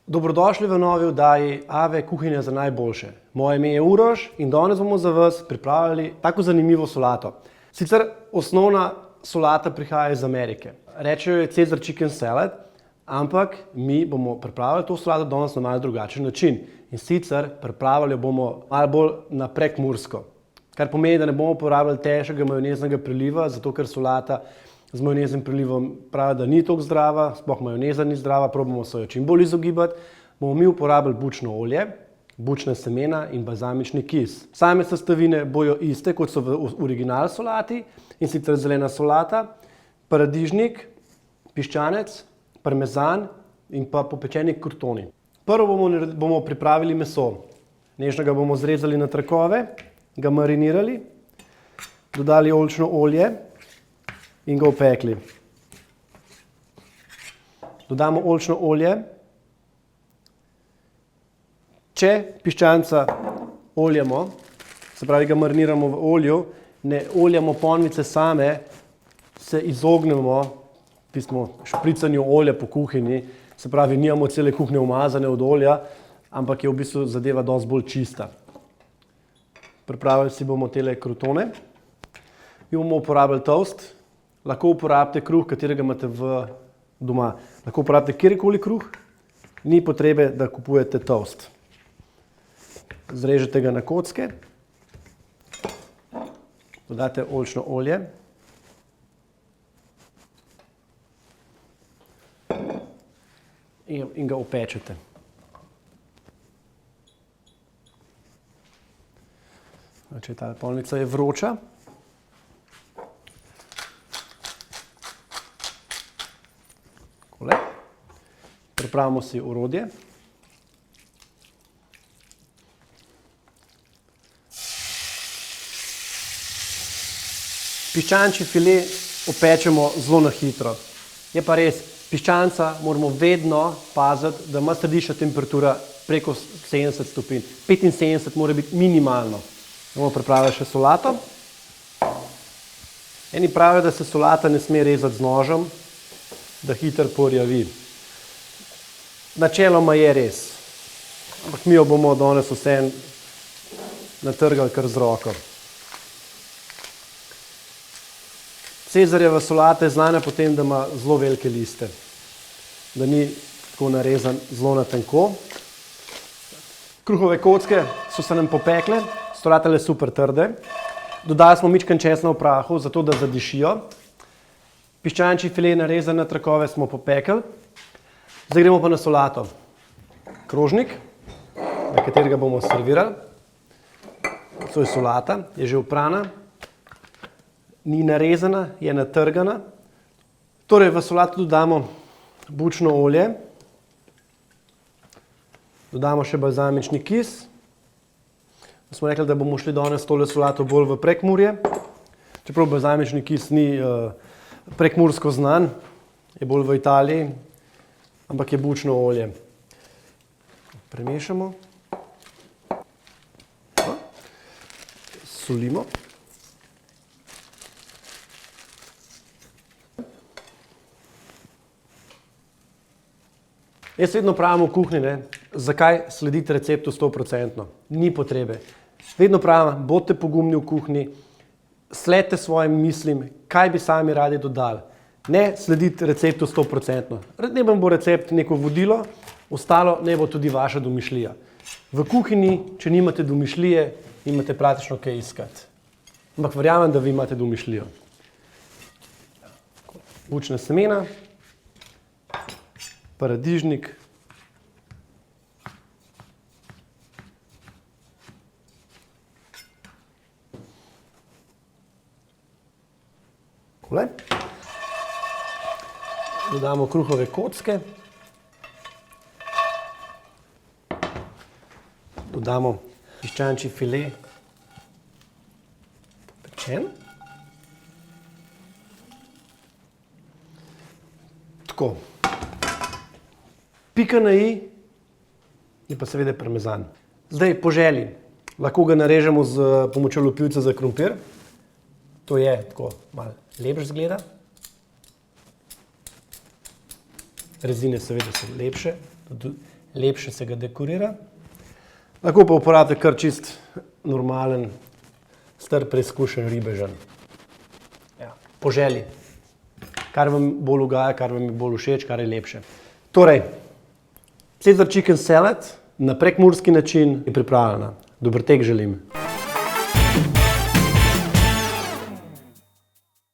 Dobrodošli v novi oddaji Ave kuhinja za najboljše. Moje ime je Uroš in danes bomo za vas pripravili tako zanimivo solato. Sicer osnovna solata prihaja iz Amerike. Rečejo je Caesar chicken salad, ampak mi bomo pripravili to solato danes na malo drugačen način. In sicer pripravili jo bomo malo bolj na prekmursko. Kar pomeni, da ne bomo uporabljali težkega majoneznega priliva, zato ker solata z majoneznim prilivom pravi, da ni toliko zdrava, sploh majoneza ni zdrava, probamo se jo čim bolj izogibati. Bomo mi uporabili bučno olje, bučna semena in balzamični kis. Same sestavine bojo iste, kot so v original solati, in sicer zelena solata, paradižnik, piščanec, parmezan in pa popečeni krotoni. Prvo bomo pripravili meso. Nežno ga bomo zrezali na trakove, ga marinirali, dodali oljčno olje in ga opekli. Dodamo oljčno olje. Če piščanca oljamo, se pravi ga mariniramo v olju, ne oljamo ponvice same, se izognemo tistemu špricanju olja po kuhinji, se pravi nimamo cele kuhinje umazane od olja, ampak je v bistvu zadeva dosti bolj čista. Pripravili si bomo tele krotone. Mi bomo uporabili toast. Lahko uporabite kruh, katerega imate doma. Lahko uporabite kjerkoli kruh, ni potrebe, da kupujete toast. Zrežete ga na kocke, dodate oljčno olje in ga opečete. Če ta polnica je vroča, pripravimo si orodje. Piščančji file opečemo zelo na hitro. Je pa res, piščanca moramo vedno paziti, da ima središčna temperatura preko 70 stopinj. 75 mora biti minimalno. Bomo pripravili še solato. Eni pravijo, da se solata ne sme rezati z nožem, da hitro porjavi. Načeloma je res, ampak mi jo bomo danes vseeno natrgali kar z roko. Cezarjeva solata je znana po tem, da ima zelo velike liste, da ni tako narezan zelo na tenko. Kruhove kocke so se nam popekle, so ratale super trde. Dodali smo mičken česna v prahu, zato da zadišijo. Piščančji file narezan na trakove smo popekli. Zdaj gremo pa na solato. Krožnik, na katerega bomo servirali. To je solata, je že oprana, ni narezana, je natrgana. Torej v solato dodamo bučno olje, dodamo še balzamični kis. Smo rekli, da bomo šli danes tole solato bolj v Prekmurje. Čeprav balzamični kis ni prekmursko znan, je bolj v Italiji, ampak je bučno olje. Premešamo. Solimo. Jaz vedno pravim v kuhinji, zakaj slediti receptu 100%. Ni potrebe. Vedno pravim, bodite pogumni v kuhinji, sledite svojim mislim, kaj bi sami radi dodali. Ne slediti receptu 100%. Ne vam bo recept neko vodilo, ostalo ne bo tudi vaša domišljija. V kuhinji, če nimate domišljije, imate praktično kaj iskati. Ampak verjamem, da vi imate domišljijo. Bučna semena, paradižnik, dodamo kruhove kocke, dodamo piščančji file, popečen. Tako. Pika na i je pa seveda parmezan. Zdaj po želji. Lahko ga narežemo z pomočjo lupilca za krompir. To je tako malo lepše zgleda. Rezine seveda so lepše, lepše se ga dekorira. Lahko pa uporabite kar čist normalen, star preizkušen ribežan. Ja, po želji. Kar vam bolj ugaja, kar vam je bolj všeč, kar je lepše. Torej, Caesar chicken salad na prekmurski način je pripravljena. Dober tek želim.